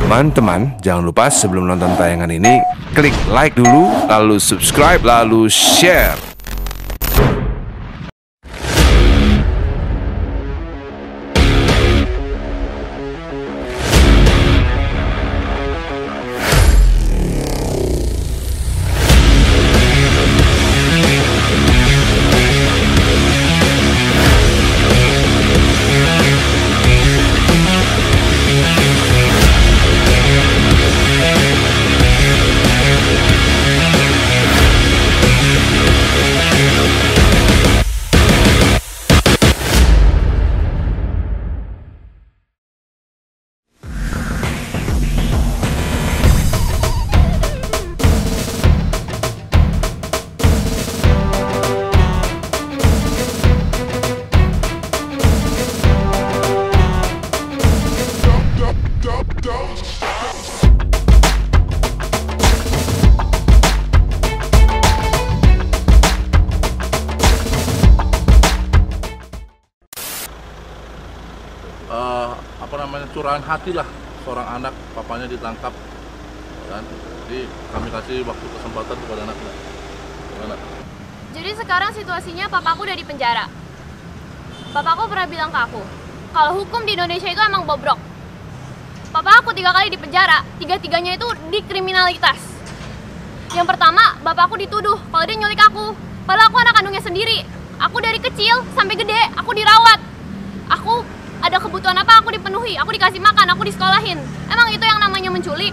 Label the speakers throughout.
Speaker 1: Teman-teman, jangan lupa sebelum nonton tayangan ini, klik like dulu, lalu subscribe, lalu share.
Speaker 2: Curahan hati lah seorang anak, papanya ditangkap, kan? Jadi kami kasih waktu kesempatan kepada anaknya. Gimana?
Speaker 3: Jadi sekarang situasinya papaku udah di penjara. Papaku pernah bilang ke aku, kalau hukum di Indonesia itu emang bobrok. Papa aku 3 kali di penjara, 3-tiganya itu dikriminalitas. Yang pertama, bapakku dituduh kalau dia nyulik aku. Padahal aku anak kandungnya sendiri. Aku dari kecil sampai gede, aku dirawat. Aku ada kebutuhan apa aku dipenuhi, aku dikasih makan, aku disekolahin. Emang itu yang namanya menculik?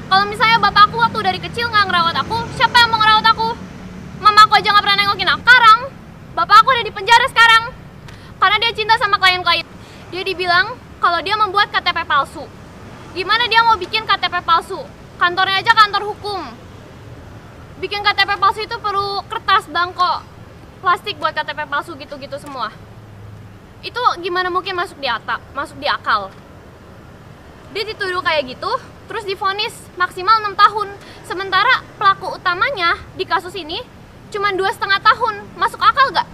Speaker 3: Kalau misalnya bapakku waktu dari kecil nggak ngerawat aku, siapa yang mau ngerawat aku? Mama aku aja nggak pernah nengokin aku. Sekarang, bapak aku ada di penjara sekarang karena dia cinta sama klien-klien. Dia dibilang kalau dia membuat KTP palsu. Gimana dia mau bikin KTP palsu? Kantornya aja kantor hukum. Bikin KTP palsu itu perlu kertas, belangko, plastik buat KTP palsu gitu-gitu semua. Itu gimana mungkin masuk di akal? Dia dituduh kayak gitu, terus divonis maksimal 6 tahun. Sementara pelaku utamanya di kasus ini cuma 2,5 tahun. Masuk akal gak?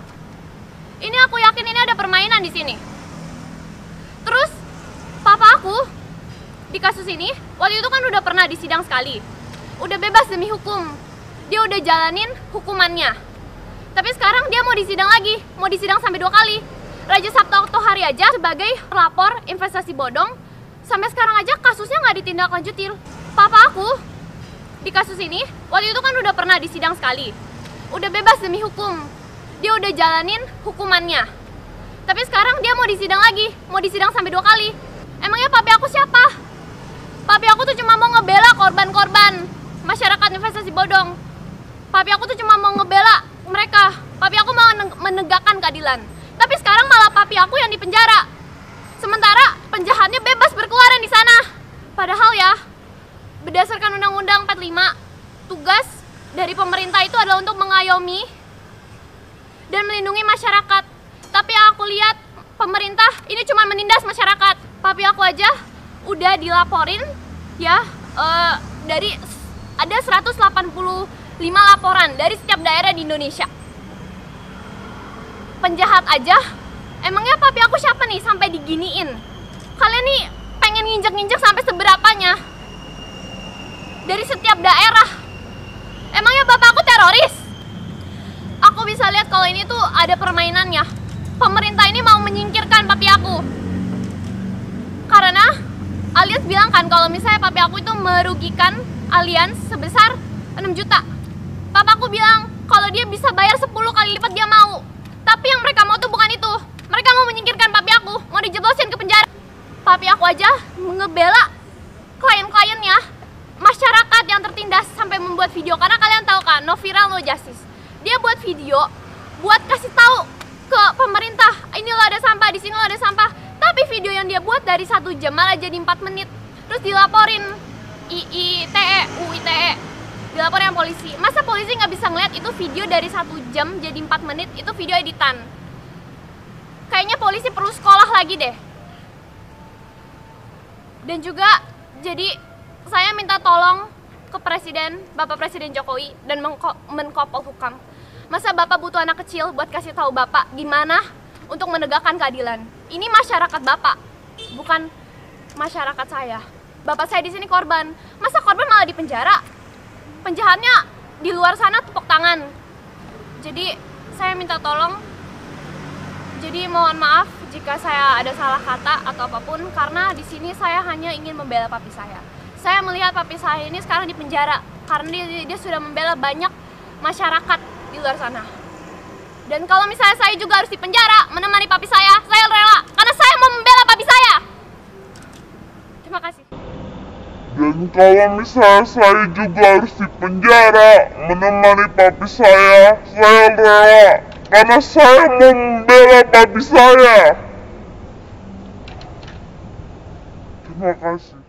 Speaker 3: Ini aku yakin ini ada permainan di sini. Terus papa aku di kasus ini waktu itu kan udah pernah disidang sekali, udah bebas demi hukum, dia udah jalanin hukumannya. Tapi sekarang dia mau disidang lagi, mau disidang sampai 2 kali. Raja Sabta Oktohari aja sebagai pelapor investasi bodong, sampai sekarang aja kasusnya nggak ditindaklanjutin. Papa aku di kasus ini waktu itu kan udah pernah disidang sekali, udah bebas demi hukum, dia udah jalanin hukumannya. Tapi sekarang dia mau disidang lagi, mau disidang sampai 2 kali. Emangnya papi aku siapa? Papi aku tuh cuma mau ngebela korban-korban masyarakat investasi bodong. Papi aku tuh cuma mau ngebela mereka. Papi aku mau menegakkan keadilan. Tapi sekarang malah papi aku yang dipenjara. Sementara penjahatnya bebas berkeluaran di sana. Padahal ya, berdasarkan Undang-Undang 45, tugas dari pemerintah itu adalah untuk mengayomi dan melindungi masyarakat. Tapi yang aku lihat, pemerintah ini cuma menindas masyarakat. Papi aku aja udah dilaporin ya, dari ada 185 laporan dari setiap daerah di Indonesia. Penjahat aja, emangnya papi aku siapa nih sampai diginiin? Kalian nih pengen nginjek-nginjek sampai seberapanya? Dari setiap daerah. Emangnya bapak aku teroris? Aku bisa lihat kalau ini tuh ada permainannya. Pemerintah ini mau menyingkirkan papi aku. Karena Alias bilang kan kalau misalnya papi aku itu merugikan Allianz sebesar 6 juta. Papaku bilang kalau dia bisa bayar 10 kali lipat dia mau. Tapi yang mereka mau tuh bukan itu. Mereka mau menyingkirkan papi aku, mau dijeblosin ke penjara. Papi aku aja ngebela klien-kliennya, masyarakat yang tertindas, sampai membuat video. Karena kalian tahu kan, no viral no justice. Dia buat video buat kasih tahu ke pemerintah, ini loh ada sampah, di sini loh ada sampah. Tapi video yang dia buat dari 1 jam malah jadi 4 menit. Terus dilaporin UITE, dilaporin polisi. Masa polisi nggak bisa ngeliat itu video dari 1 jam jadi 4 menit, itu video editan. Kayaknya polisi perlu sekolah lagi deh. Dan juga jadi saya minta tolong ke Presiden, Bapak Presiden Jokowi dan Menko Polhukam. Masa Bapak butuh anak kecil buat kasih tahu Bapak gimana untuk menegakkan keadilan? Ini masyarakat Bapak, bukan masyarakat saya. Bapak saya di sini korban. Masa korban malah di penjara? Penjahatnya di luar sana tepuk tangan. Jadi saya minta tolong. Jadi mohon maaf jika saya ada salah kata atau apapun, karena di sini saya hanya ingin membela papi saya. Saya melihat papi saya ini sekarang di penjara karena dia sudah membela banyak masyarakat di luar sana. Dan kalau misalnya saya juga harus di penjara menemani papi saya rela karena saya mau membela papi saya. Terima kasih.
Speaker 4: Dan kalau misalnya saya juga harus di penjara menemani papi saya rela karena saya mau membela papi saya. Terima kasih.